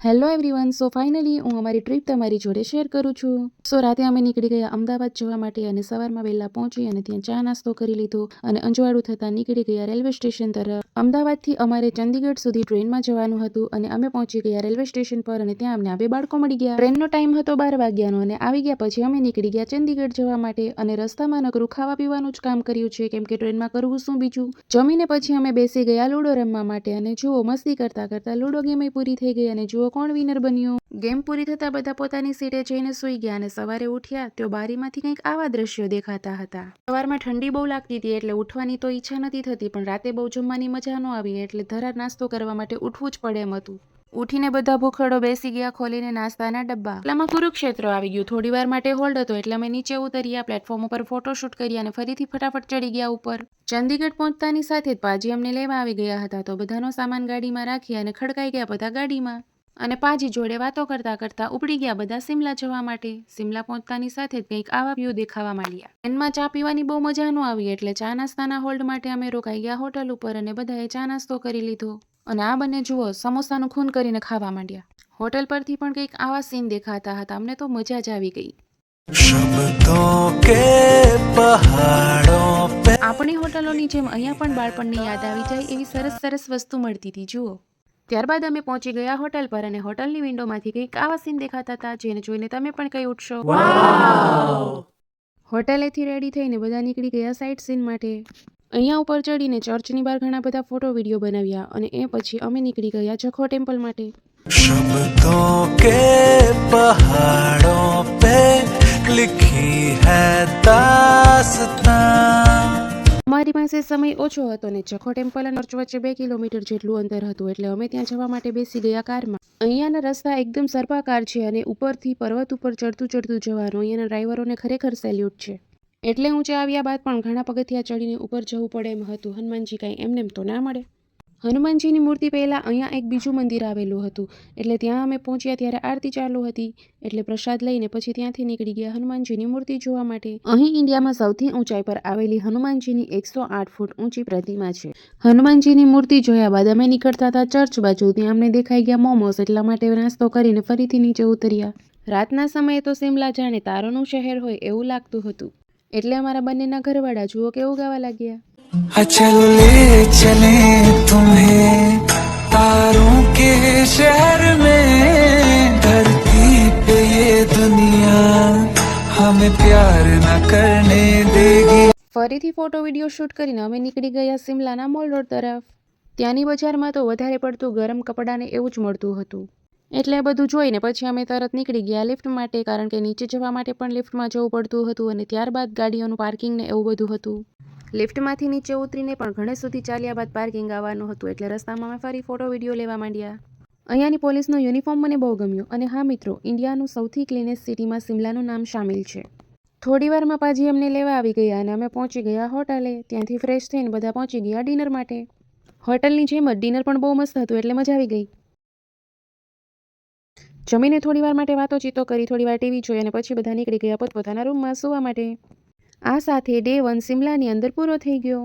Hello everyone. So finally હું અમારી trip તમારી જોડે શેર કરું છું. સો રાતે અમે નીકળી ગયા અમદાવાદ જવા માટે અને સવારમાં વહેલા પહોંચી અને ત્યાં ચા નાસ્તો કરી લીધો અને અંજવાળું થતાં નીકળી ગયા રેલવે સ્ટેશન તરફ. અમદાવાદથી અમારે ચંદીગઢ સુધી ટ્રેનમાં જવાનું હતું અને અમે પહોંચી ગયા રેલવે સ્ટેશન પર અને ત્યાં અમને 2 બાળકો મળી ગયા. ટ્રેનનો ટાઈમ હતો 12 વાગ્યાનો અને આવી ગયા પછી અમે નીકળી ગયા ચંદીગઢ જવા માટે અને રસ્તામાં નકરું ખાવા પીવાનું જ કામ કર્યું છે કેમ કે ટ્રેનમાં કરવું શું બીજું. જમીને પછી અમે બેસી ગયા લૂડો રમવા માટે અને જુઓ મસ્તી કરતા કરતા લૂડો ગેમ પૂરી થઈ ગઈ અને જુઓ કોણ વિનર બન્યું. ગેમ પૂરી થતા બધા પોતાની સીટે જઈને સૂઈ ગયા અને સવારે ઉઠ્યા તો બારીમાંથી કંઈક આવા દ્રશ્યો દેખાતા હતા. સવારમાં ઠંડી બહુ લાગતી હતી એટલે ઉઠવાની તો ઈચ્છા નથી થતી, પણ રાતે બહુ જમવાની મજા ન આવી એટલે ધરાર નાસ્તો કરવા માટે ઉઠવું જ પડે એમ હતું. ઉઠીને બધા ભૂખડો બેસી ગયા ખોલીને નાસ્તાના ડબ્બા. એટલામાં કુરુક્ષેત્ર આવી ગયું. થોડી વાર માટે હોલ્ડ હતો એટલે અમે નીચે ઉતર્યા, પ્લેટફોર્મ ઉપર ફોટોશૂટ કરી અને ફરીથી ફટાફટ ચડી ગયા ઉપર. ચંદીગઢ પહોંચતાની સાથે જ પાજી અમને લેવા આવી ગયા હતા તો બધાનો સામાન ગાડીમાં રાખી અને ખડકાઈ ગયા બધા ગાડીમાં અને પાજી જોડે વાતો કરતા કરતા ઉપડી ગયા બધા સિમલા જવા માટે. સિમલા પહોંચતાની સાથે જ કંઈક આવા વ્યૂ દેખાવા માંડ્યા. ટ્રેનમાં ચા પીવાની બહુ મજા ન આવી એટલે ચા નાસ્તાના હોલ્ડ માટે અમે રોકાઈ ગયા હોટલ ઉપર અને બધાએ ચા નાસ્તો કરી લીધો અને આ બંને જુઓ સમોસાનું ખૂન કરીને ખાવા માંડ્યા. હોટલ પરથી પણ કંઈક આવા સીન દેખાતા હતા. અમને તો મજા જ આવી ગઈ. આપણી હોટલોની જેમ અહીંયા પણ બાળપણની યાદ આવી જાય એવી સરસ સરસ વસ્તુ મળતી હતી જુઓ. ત્યારબાદ અમે પહોંચી ગયા હોટલ પર અને હોટલની વિન્ડોમાંથી કંઈક આવા સીન દેખાતા હતા જેને જોઈને તમે પણ કઈ ઉઠશો. હોટેલેથી રેડી થઈને બધા નીકળી ગયા સાઇટ સીન માટે. અહીંયા ઉપર ચડીને ચર્ચની બહાર ઘણા બધા ફોટો વિડીયો બનાવ્યા અને એ પછી અમે નીકળી ગયા જખો ટેમ્પલ માટે. શબ્દોं કે પહાડોં પે લિખી હૈ દાસ્તાન. અમારી પાસે સમય ઓછો હતો ને જખો ટેમ્પલ અને ચર્ચ વચ્ચે 2 કિલોમીટર જેટલું અંતર હતું એટલે અમે ત્યાં જવા માટે બેસી ગયા કારમાં. અહીંયાના રસ્તા એકદમ સર્પાકાર છે અને ઉપરથી પર્વત ઉપર ચડતું જવાનું. અહીંયાના ડ્રાઈવરોને ખરેખર સેલ્યુટ છે. એટલે ઊંચે આવ્યા બાદ પણ ઘણા પગથિયા ચડીને ઉપર જવું પડે એમ હતું. હનુમાનજી કાંઈ એમનેમ તો ના મળે. હનુમાનજીની મૂર્તિ પહેલાં અહીંયા એક બીજું મંદિર આવેલું હતું એટલે ત્યાં અમે પહોંચ્યા ત્યારે આરતી ચાલુ હતી એટલે પ્રસાદ લઈને પછી ત્યાંથી નીકળી ગયા હનુમાનજીની મૂર્તિ જોવા માટે. અહીં ઇન્ડિયામાં સૌથી ઊંચાઈ પર આવેલી હનુમાનજીની 108 ફૂટ ઊંચી પ્રતિમા છે. હનુમાનજીની મૂર્તિ જોયા બાદ અમે નીકળતા હતા ચર્ચ બાજુ. ત્યાં અમને દેખાઈ ગયા મોમોસ એટલા માટે નાસ્તો કરીને ફરીથી નીચે ઉતર્યા. રાતના સમયે તો સિમલા જાણે તારોનું શહેર હોય એવું લાગતું હતું એટલે અમારા બંનેના ઘરવાળા જુઓ કેવું ગાવા લાગ્યા. चल ले चले तुम्हें तारों के शहर में धरती पे ये दुनिया हमें प्यार न करने देगी. ફરીથી ફોટો વિડીયો શૂટ કરીને અમે નીકળી ગયા સિમલાના મોલ રોડ તરફ. ત્યાંની બજારમાં તો વધારે પડતું ગરમ કપડાને એવું જ મળતું હતું એટલે બધું જોઈને પછી અમે તરત નીકળી ગયા લિફ્ટ માટે, કારણ કે નીચે જવા માટે પણ લિફ્ટમાં જવું પડતું હતું અને ત્યારબાદ ગાડીઓનું પાર્કિંગ ને એવું બધું હતું. લિફ્ટમાંથી નીચે ઉતરીને પણ ઘણે સુધી ચાલ્યા બાદ પાર્કિંગ આવવાનું હતું એટલે રસ્તામાં અમે ફરી ફોટો વિડીયો લેવા માંડ્યા. અહીંયાની પોલીસનો યુનિફોર્મ મને બહુ ગમ્યો અને હા મિત્રો, ઇન્ડિયાનું સૌથી ક્લીનેસ્ટ સિટીમાં સિમલાનું નામ સામેલ છે. થોડી વારમાં પાછી અમને લેવા આવી ગયા અને અમે પહોંચી ગયા હોટલે. ત્યાંથી ફ્રેશ થઈને બધા પહોંચી ગયા ડિનર માટે. હોટલની જેમ જ ડિનર પણ બહુ મસ્ત હતું એટલે મજા આવી ગઈ. જમીને થોડી વાર માટે વાતોચીતો કરી, થોડી વાર ટીવી જોઈ અને પછી બધા નીકળી ગયા પોતપોતાના રૂમમાં સૂવા માટે. આ સાથે ડે 1 સિમલાની અંદર પૂરો થઈ ગયો.